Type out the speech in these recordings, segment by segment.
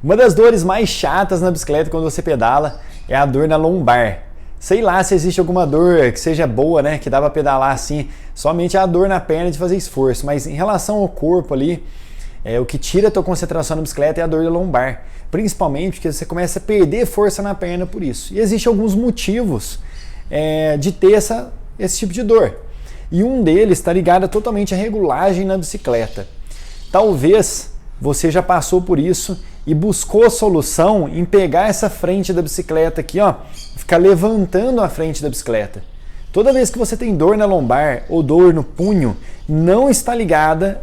Uma das dores mais chatas na bicicleta quando você pedala é a dor na lombar. Sei lá se existe alguma dor que seja boa, né? Que dá pra pedalar assim, somente a dor na perna de fazer esforço. Mas em relação ao corpo ali, o que tira a tua concentração na bicicleta é a dor da lombar. Principalmente porque você começa a perder força na perna por isso. E existem alguns motivos de ter esse tipo de dor. E um deles está ligado totalmente à regulagem na bicicleta. Talvez você já passou por isso e buscou a solução em pegar essa frente da bicicleta aqui, ó, ficar levantando a frente da bicicleta. Toda vez que você tem dor na lombar ou dor no punho, não está ligada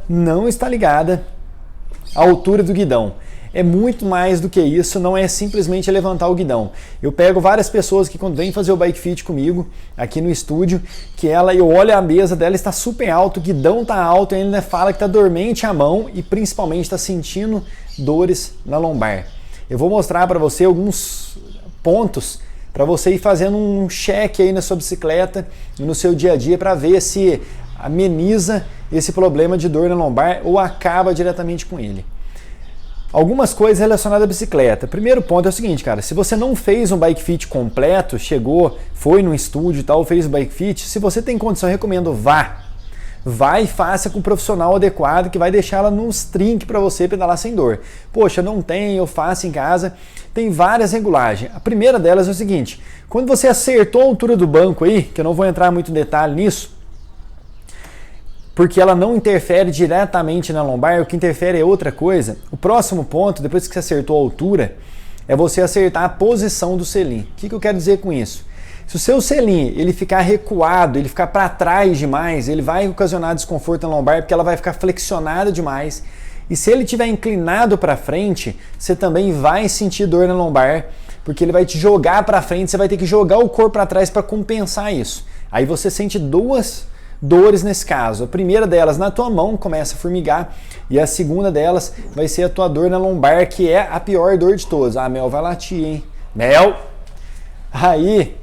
à altura do guidão. É muito mais do que isso, não é simplesmente levantar o guidão. Eu pego várias pessoas que quando vêm fazer o bike fit comigo, aqui no estúdio, eu olho a mesa dela, está super alto, o guidão está alto, e ainda fala que está dormente a mão e principalmente está sentindo dores na lombar. Eu vou mostrar para você alguns pontos para você ir fazendo um check aí na sua bicicleta e no seu dia a dia para ver se ameniza esse problema de dor na lombar ou acaba diretamente com ele. Algumas coisas relacionadas à bicicleta. Primeiro ponto é o seguinte, cara, se você não fez um bike fit completo, foi no estúdio e tal, fez o bike fit, se você tem condição, eu recomendo vá e faça com um profissional adequado que vai deixar ela nos trinques para você pedalar sem dor. Poxa, não tem, eu faço em casa. Tem várias regulagens. A primeira delas é o seguinte, quando você acertou a altura do banco aí, que eu não vou entrar muito em detalhe nisso, porque ela não interfere diretamente na lombar, o que interfere é outra coisa. O próximo ponto, depois que você acertou a altura, é você acertar a posição do selim. O que eu quero dizer com isso? Se o seu selim ele ficar recuado, ele ficar para trás demais, ele vai ocasionar desconforto na lombar porque ela vai ficar flexionada demais. E se ele estiver inclinado para frente, você também vai sentir dor na lombar, porque ele vai te jogar para frente, você vai ter que jogar o corpo para trás para compensar isso. Aí você sente duas dores nesse caso. A primeira delas na tua mão começa a formigar e a segunda delas vai ser a tua dor na lombar, que é a pior dor de todas. Ah, Mel vai latir, hein? Mel! Aí,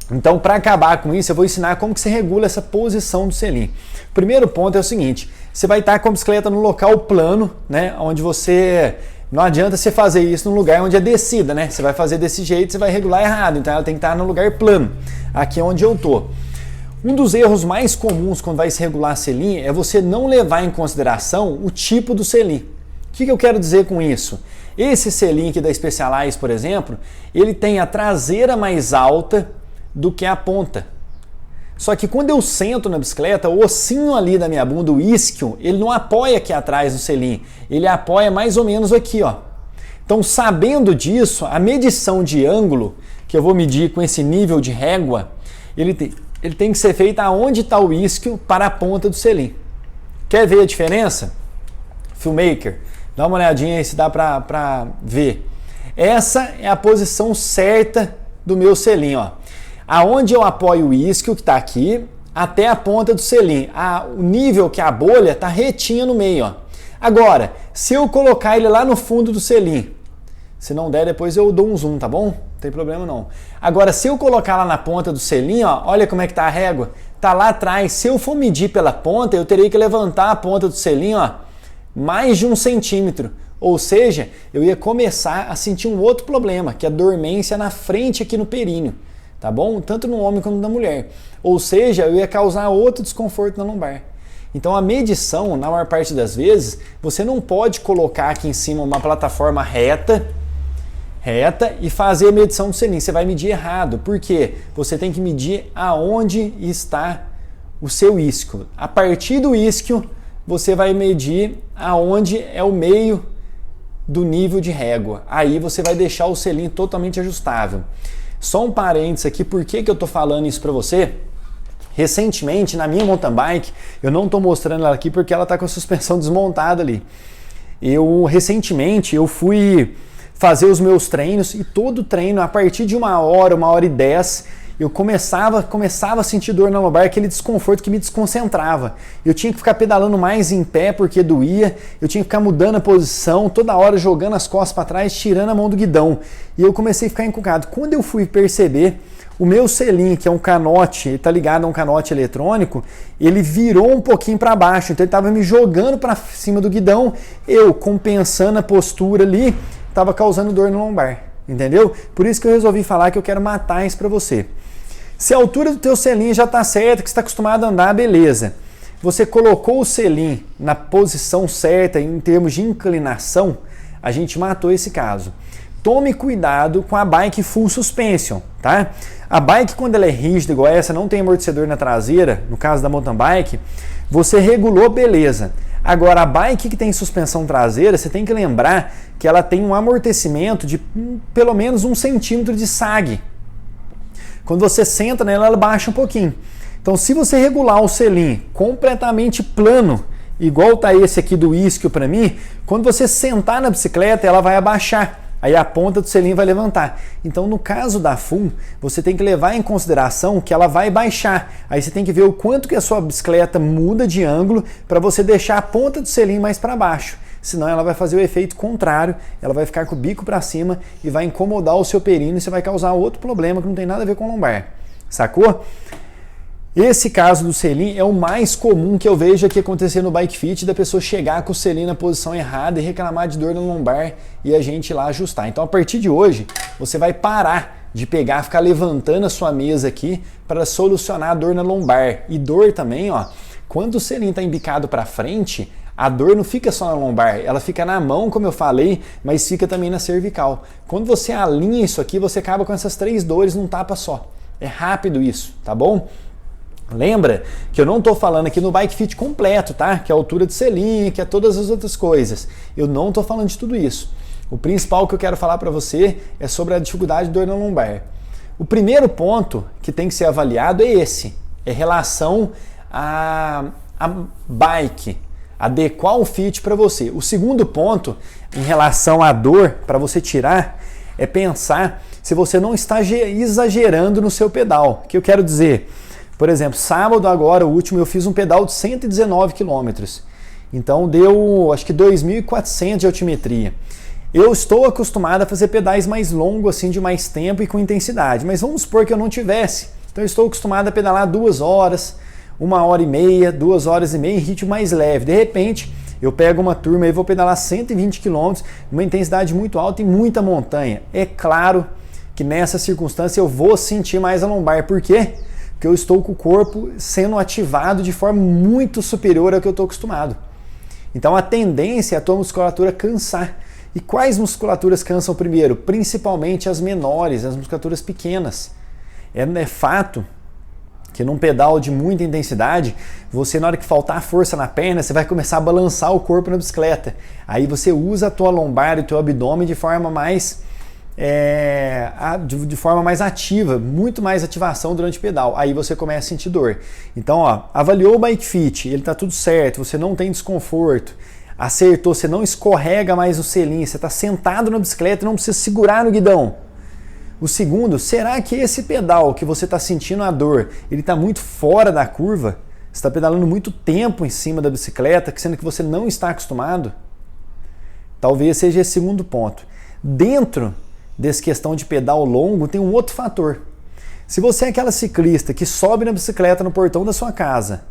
então para acabar com isso, eu vou ensinar como que você regula essa posição do selim. O primeiro ponto é o seguinte, você vai estar com a bicicleta no local plano, né? Onde você... Não adianta você fazer isso num lugar onde é descida, né? Você vai fazer desse jeito, você vai regular errado. Então ela tem que estar no lugar plano. Aqui é onde eu tô. Um dos erros mais comuns quando vai se regular selim é você não levar em consideração o tipo do selim. O que eu quero dizer com isso? Esse selim aqui da Specialized, por exemplo, ele tem a traseira mais alta do que a ponta. Só que quando eu sento na bicicleta, o ossinho ali da minha bunda, o isquio, ele não apoia aqui atrás do selim, ele apoia mais ou menos aqui, ó. Então, sabendo disso, a medição de ângulo, que eu vou medir com esse nível de régua, ele tem que ser feita aonde está o isquio para a ponta do selim. Quer ver a diferença? Filmmaker, dá uma olhadinha aí se dá para ver. Essa é a posição certa do meu selim, ó. Aonde eu apoio o isquio, que está aqui, até a ponta do selim. O nível que a bolha está retinha no meio, ó. Agora, se eu colocar ele lá no fundo do selim, se não der, depois eu dou um zoom, tá bom? Não tem problema não. Agora, se eu colocar lá na ponta do selim, ó, olha como é que tá a régua. Tá lá atrás. Se eu for medir pela ponta, eu teria que levantar a ponta do selim, ó, mais de 1 centímetro. Ou seja, eu ia começar a sentir um outro problema, que é a dormência na frente aqui no períneo. Tá bom? Tanto no homem como na mulher. Ou seja, eu ia causar outro desconforto na lombar. Então a medição, na maior parte das vezes, você não pode colocar aqui em cima uma plataforma reta e fazer a medição do selim. Você vai medir errado. Por quê? Você tem que medir aonde está o seu isquio. A partir do isquio, você vai medir aonde é o meio do nível de régua. Aí você vai deixar o selim totalmente ajustável. Só um parênteses aqui, por que eu estou falando isso para você? Recentemente, na minha mountain bike, eu não estou mostrando ela aqui porque ela está com a suspensão desmontada ali. Recentemente, eu fui fazer os meus treinos e todo treino, a partir de 1h e 10, eu começava a sentir dor na lombar, aquele desconforto que me desconcentrava. Eu tinha que ficar pedalando mais em pé porque doía, eu tinha que ficar mudando a posição, toda hora jogando as costas para trás, tirando a mão do guidão. E eu comecei a ficar encucado. Quando eu fui perceber, o meu selim, que é um canote, ele está ligado a um canote eletrônico, ele virou um pouquinho para baixo, então ele estava me jogando para cima do guidão, eu compensando a postura ali, estava causando dor no lombar, entendeu? Por isso que eu resolvi falar que eu quero matar isso para você. Se a altura do teu selim já está certa, que você está acostumado a andar, beleza. Você colocou o selim na posição certa em termos de inclinação, a gente matou esse caso. Tome cuidado com a bike full suspension, tá? A bike, quando ela é rígida igual essa, não tem amortecedor na traseira, no caso da mountain bike, você regulou, beleza. Agora, a bike que tem suspensão traseira, você tem que lembrar que ela tem um amortecimento de pelo menos 1 centímetro de sag. Quando você senta nela, ela baixa um pouquinho. Então, se você regular o selim completamente plano, igual tá esse aqui do Ischio para mim, quando você sentar na bicicleta, ela vai abaixar. Aí a ponta do selim vai levantar. Então, no caso da full, você tem que levar em consideração que ela vai baixar. Aí você tem que ver o quanto que a sua bicicleta muda de ângulo para você deixar a ponta do selim mais para baixo. Senão ela vai fazer o efeito contrário, ela vai ficar com o bico para cima e vai incomodar o seu períneo e você vai causar outro problema que não tem nada a ver com o lombar. Sacou? Esse caso do selim é o mais comum que eu vejo aqui acontecer no Bike Fit, da pessoa chegar com o selim na posição errada e reclamar de dor no lombar e a gente ir lá ajustar. Então, a partir de hoje, você vai parar de pegar, ficar levantando a sua mesa aqui para solucionar a dor na lombar. E dor também, ó, quando o selim está embicado para frente, a dor não fica só na lombar, ela fica na mão, como eu falei, mas fica também na cervical. Quando você alinha isso aqui, você acaba com essas 3 dores num tapa só. É rápido isso, tá bom? Lembra que eu não estou falando aqui no Bike Fit completo, tá? Que é a altura de selim, que é todas as outras coisas. Eu não estou falando de tudo isso. O principal que eu quero falar para você é sobre a dificuldade de dor na lombar. O primeiro ponto que tem que ser avaliado é esse. É relação a bike, adequar o fit para você. O segundo ponto, em relação à dor, para você tirar, é pensar se você não está exagerando no seu pedal. O que eu quero dizer? Por exemplo, sábado agora, o último, eu fiz um pedal de 119 km. Então deu, acho que 2.400 de altimetria. Eu estou acostumado a fazer pedais mais longos, assim, de mais tempo e com intensidade. Mas vamos supor que eu não tivesse. Então eu estou acostumado a pedalar 2 horas, 1h30, 2h30 em ritmo mais leve. De repente, eu pego uma turma e vou pedalar 120 km, uma intensidade muito alta e muita montanha. É claro que nessa circunstância eu vou sentir mais a lombar. Por quê? Porque eu estou com o corpo sendo ativado de forma muito superior ao que eu estou acostumado. Então a tendência é a tua musculatura cansar. E quais musculaturas cansam primeiro? Principalmente as menores, as musculaturas pequenas. É fato que num pedal de muita intensidade, você na hora que faltar força na perna, você vai começar a balançar o corpo na bicicleta. Aí você usa a tua lombar e o teu abdômen de forma mais ativa, muito mais ativação durante o pedal. Aí você começa a sentir dor. Então, ó, avaliou o Bike Fit, ele tá tudo certo, você não tem desconforto, acertou, você não escorrega mais o selim, você está sentado na bicicleta e não precisa segurar no guidão. O segundo, será que esse pedal que você está sentindo a dor, ele está muito fora da curva? Você está pedalando muito tempo em cima da bicicleta, sendo que você não está acostumado? Talvez seja esse segundo ponto. Dentro dessa questão de pedal longo, tem um outro fator. Se você é aquela ciclista que sobe na bicicleta no portão da sua casa,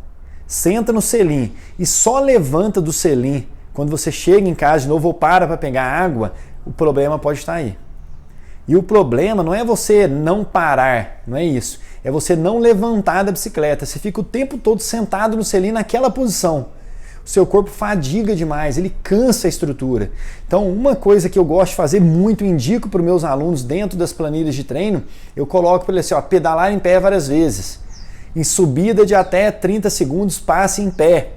senta no selim e só levanta do selim quando você chega em casa de novo ou para pegar água, o problema pode estar aí. E o problema não é você não parar, não é isso. É você não levantar da bicicleta. Você fica o tempo todo sentado no selim naquela posição. O seu corpo fadiga demais, ele cansa a estrutura. Então, uma coisa que eu gosto de fazer muito, indico para os meus alunos dentro das planilhas de treino, eu coloco para ele assim, ó, pedalar em pé várias vezes. Em subida de até 30 segundos, passe em pé.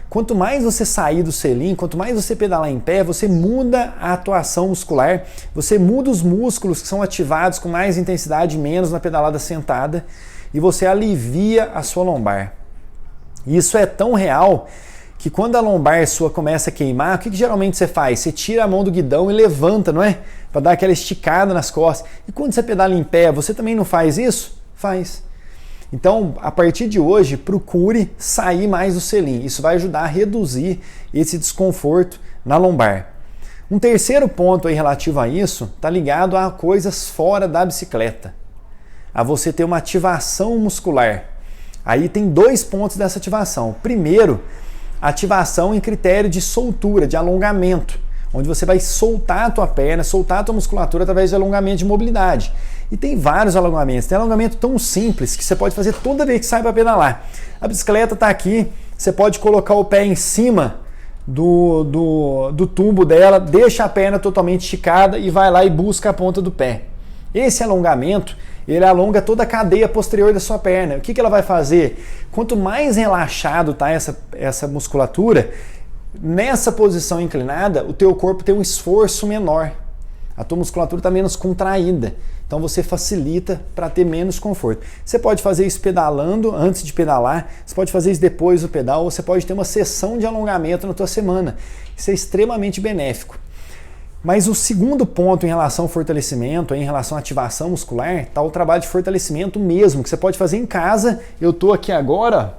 Quanto mais você sair do selim, quanto mais você pedalar em pé, você muda a atuação muscular, você muda os músculos que são ativados com mais intensidade, menos na pedalada sentada, e você alivia a sua lombar. Isso é tão real que quando a lombar sua começa a queimar, o que geralmente você faz? Você tira a mão do guidão e levanta, não é? Para dar aquela esticada nas costas. E quando você pedala em pé, você também não faz isso? Faz. Então, a partir de hoje, procure sair mais do selim. Isso vai ajudar a reduzir esse desconforto na lombar. Um terceiro ponto aí relativo a isso está ligado a coisas fora da bicicleta. A você ter uma ativação muscular. Aí tem 2 pontos dessa ativação. Primeiro, ativação em critério de soltura, de alongamento. onde você vai soltar a tua perna, soltar a tua musculatura através de alongamento de mobilidade. E tem vários alongamentos. Tem alongamento tão simples que você pode fazer toda vez que sai para pedalar. A bicicleta está aqui, você pode colocar o pé em cima do tubo dela, deixa a perna totalmente esticada e vai lá e busca a ponta do pé. Esse alongamento, ele alonga toda a cadeia posterior da sua perna. O que ela vai fazer? Quanto mais relaxado está essa musculatura, nessa posição inclinada, o teu corpo tem um esforço menor. A tua musculatura está menos contraída. Então você facilita para ter menos conforto. Você pode fazer isso pedalando antes de pedalar, você pode fazer isso depois do pedal, ou você pode ter uma sessão de alongamento na tua semana. Isso é extremamente benéfico. Mas o segundo ponto em relação ao fortalecimento, em relação à ativação muscular, está o trabalho de fortalecimento mesmo, que você pode fazer em casa. Eu estou aqui agora,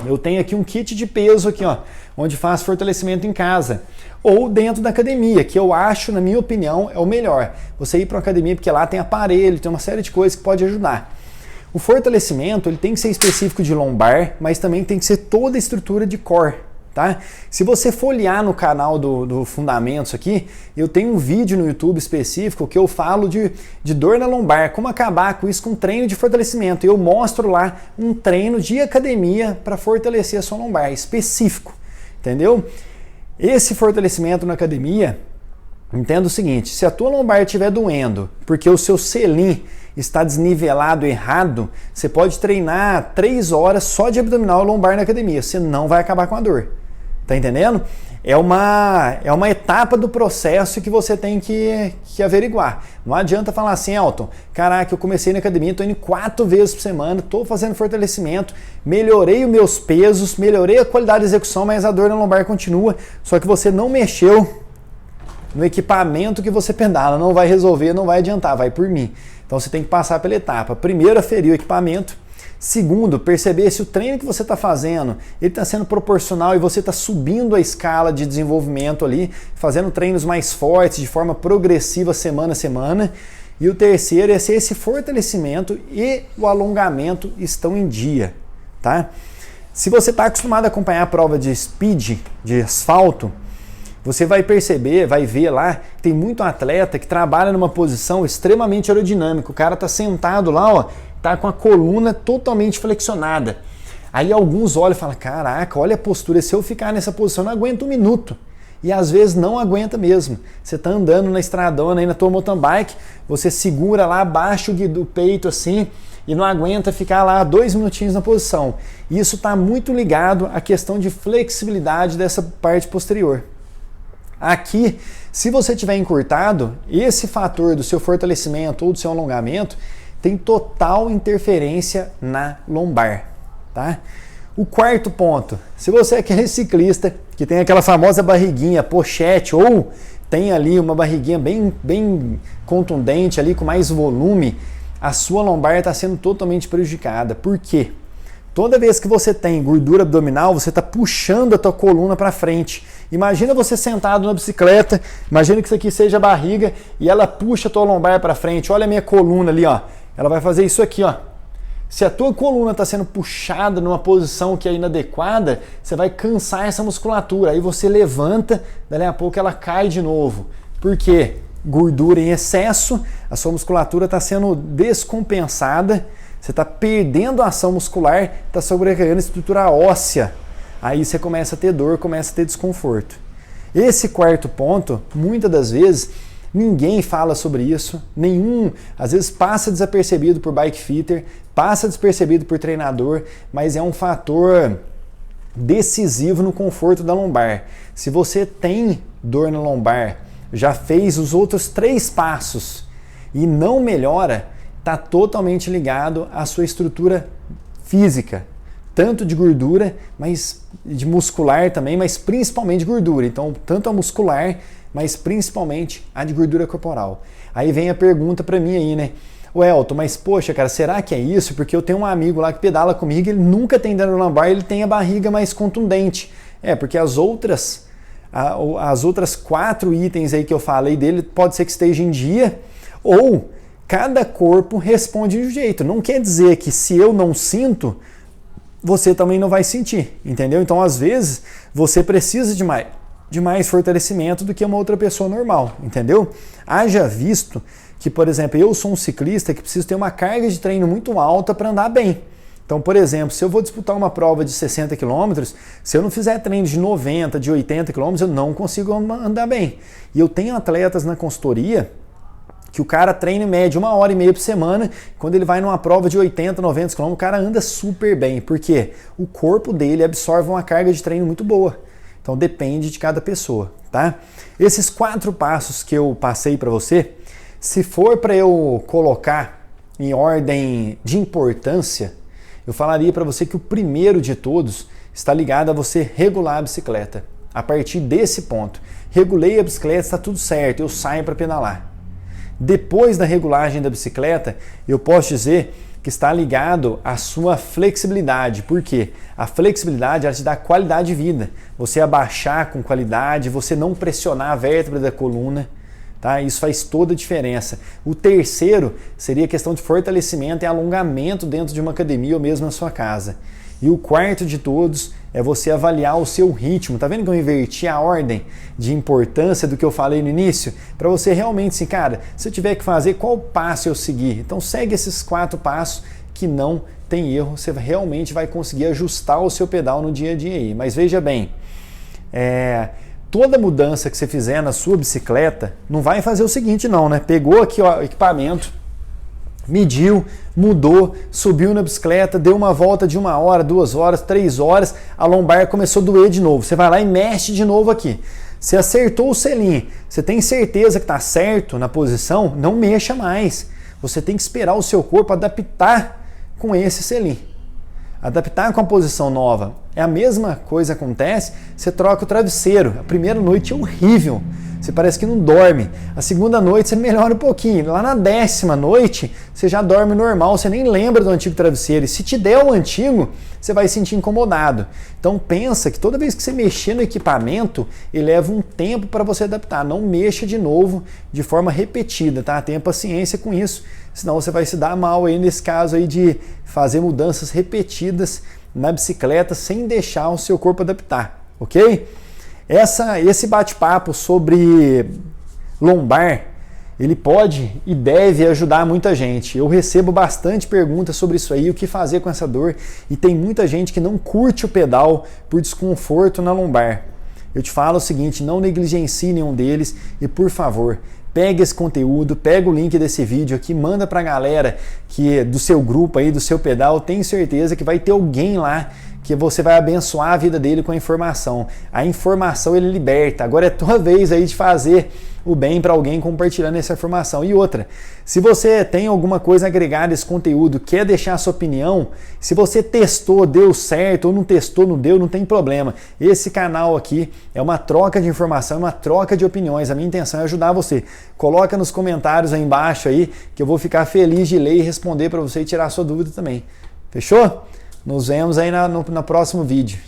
eu tenho aqui um kit de peso aqui, ó, onde faço fortalecimento em casa. Ou dentro da academia, que eu acho, na minha opinião, é o melhor. Você ir para uma academia, porque lá tem aparelho, tem uma série de coisas que pode ajudar. O fortalecimento, ele tem que ser específico de lombar, mas também tem que ser toda a estrutura de core. Tá? Se você folhear no canal do Fundamentos aqui, eu tenho um vídeo no YouTube específico que eu falo de dor na lombar, como acabar com isso com um treino de fortalecimento. Eu mostro lá um treino de academia para fortalecer a sua lombar, específico, entendeu? Esse fortalecimento na academia, entenda o seguinte, se a tua lombar estiver doendo porque o seu selim está desnivelado errado, você pode treinar 3 horas só de abdominal e lombar na academia, você não vai acabar com a dor. Tá entendendo? É uma etapa do processo que você tem que averiguar. Não adianta falar assim, Elton, caraca, eu comecei na academia, estou indo 4 vezes por semana, estou fazendo fortalecimento, melhorei os meus pesos, melhorei a qualidade de execução, mas a dor na lombar continua, só que você não mexeu no equipamento que você pedala, não vai resolver, não vai adiantar, vai por mim. Então você tem que passar pela etapa. Primeiro, aferir o equipamento. Segundo, perceber se o treino que você está fazendo ele está sendo proporcional e você está subindo a escala de desenvolvimento ali, fazendo treinos mais fortes de forma progressiva semana a semana. E o terceiro é se esse fortalecimento e o alongamento estão em dia, tá? Se você está acostumado a acompanhar a prova de speed, de asfalto, você vai perceber, vai ver lá, que tem muito atleta que trabalha numa posição extremamente aerodinâmica. O cara está sentado lá, ó, tá com a coluna totalmente flexionada. Aí alguns olham e falam, caraca, olha a postura, se eu ficar nessa posição eu não aguento 1 minuto. E às vezes não aguenta mesmo. Você tá andando na estradona aí na tua mountain bike, você segura lá abaixo do peito assim e não aguenta ficar lá 2 minutinhos na posição. Isso está muito ligado à questão de flexibilidade dessa parte posterior. Aqui, se você tiver encurtado, esse fator do seu fortalecimento ou do seu alongamento tem total interferência na lombar, tá? O quarto ponto, se você é aquele ciclista que tem aquela famosa barriguinha pochete ou tem ali uma barriguinha bem contundente ali com mais volume, a sua lombar está sendo totalmente prejudicada. Por quê? Toda vez que você tem gordura abdominal, você está puxando a tua coluna para frente. Imagina você sentado na bicicleta, imagina que isso aqui seja a barriga e ela puxa a tua lombar para frente. Olha a minha coluna ali, ó. Ela vai fazer isso aqui, ó. Se a tua coluna está sendo puxada numa posição que é inadequada, você vai cansar essa musculatura. Aí você levanta, dali a pouco ela cai de novo. Por quê? Gordura em excesso, a sua musculatura está sendo descompensada, você está perdendo a ação muscular, está sobrecarregando a estrutura óssea. Aí você começa a ter dor, começa a ter desconforto. Esse quarto ponto, muitas das vezes, ninguém fala sobre isso, às vezes passa desapercebido por bike fitter, passa despercebido por treinador, mas é um fator decisivo no conforto da lombar. Se você tem dor na lombar, já fez os outros 3 passos e não melhora, está totalmente ligado à sua estrutura física, tanto de gordura, mas de muscular também, mas principalmente de gordura. Então, tanto a muscular, mas principalmente a de gordura corporal. Aí vem a pergunta para mim aí, né? O Elton, mas poxa, cara, será que é isso? Porque eu tenho um amigo lá que pedala comigo, ele nunca tem dor na lombar, ele tem a barriga mais contundente. Porque as outras 4 itens aí que eu falei dele, pode ser que esteja em dia, ou cada corpo responde de um jeito. Não quer dizer que se eu não sinto, você também não vai sentir, entendeu? Então, às vezes, você precisa de de mais fortalecimento do que uma outra pessoa normal, entendeu? Haja visto que, por exemplo, eu sou um ciclista que preciso ter uma carga de treino muito alta para andar bem. Então, por exemplo, se eu vou disputar uma prova de 60 km, se eu não fizer treino de 90, de 80 km, eu não consigo andar bem. E eu tenho atletas na consultoria que o cara treina em média 1h30 por semana, quando ele vai numa prova de 80, 90 km, o cara anda super bem, porque o corpo dele absorve uma carga de treino muito boa. Então depende de cada pessoa, tá? Esses 4 passos que eu passei para você, se for para eu colocar em ordem de importância, eu falaria para você que o primeiro de todos está ligado a você regular a bicicleta. A partir desse ponto, regulei a bicicleta, está tudo certo, eu saio para pedalar. Depois da regulagem da bicicleta, eu posso dizer que está ligado à sua flexibilidade. Por quê? A flexibilidade ela te dá qualidade de vida. Você abaixar com qualidade, você não pressionar a vértebra da coluna. Tá? Isso faz toda a diferença. O terceiro seria a questão de fortalecimento e alongamento dentro de uma academia ou mesmo na sua casa. E o quarto de todos é você avaliar o seu ritmo. Tá vendo que eu inverti a ordem de importância do que eu falei no início? Para você realmente, assim, cara, se eu tiver que fazer, qual passo eu seguir? Então segue esses 4 passos que não tem erro. Você realmente vai conseguir ajustar o seu pedal no dia a dia aí. Mas veja bem, toda mudança que você fizer na sua bicicleta, não vai fazer o seguinte não, né? Pegou aqui o equipamento, mediu, mudou, subiu na bicicleta, deu uma volta de 1 hora, 2 horas, 3 horas, a lombar começou a doer de novo. Você vai lá e mexe de novo aqui. Você acertou o selim, você tem certeza que está certo na posição, não mexa mais. Você tem que esperar o seu corpo adaptar com esse selim. Adaptar com a posição nova. É a mesma coisa que acontece, você troca o travesseiro. A primeira noite é horrível. Você parece que não dorme. A segunda noite você melhora um pouquinho. Lá na 10ª noite, você já dorme normal, você nem lembra do antigo travesseiro. E se te der o antigo, você vai se sentir incomodado. Então pensa que toda vez que você mexer no equipamento, ele leva um tempo para você adaptar. Não mexa de novo de forma repetida, tá? Tenha paciência com isso, senão você vai se dar mal aí nesse caso aí de fazer mudanças repetidas na bicicleta sem deixar o seu corpo adaptar, ok? Esse bate-papo sobre lombar, ele pode e deve ajudar muita gente. Eu recebo bastante perguntas sobre isso aí, o que fazer com essa dor, e tem muita gente que não curte o pedal por desconforto na lombar. Eu te falo o seguinte, não negligencie nenhum deles e, por favor, pega esse conteúdo, pega o link desse vídeo aqui, manda pra galera que do seu grupo aí, do seu pedal, tenho certeza que vai ter alguém lá que você vai abençoar a vida dele com a informação. A informação ele liberta. Agora é tua vez aí de fazer o bem para alguém compartilhando essa informação. E outra, se você tem alguma coisa agregada a esse conteúdo, quer deixar a sua opinião, se você testou, deu certo, ou não testou, não deu, não tem problema. Esse canal aqui é uma troca de informação, uma troca de opiniões. A minha intenção é ajudar você. Coloca nos comentários aí embaixo aí, que eu vou ficar feliz de ler e responder para você e tirar a sua dúvida também. Fechou? Nos vemos aí no próximo vídeo.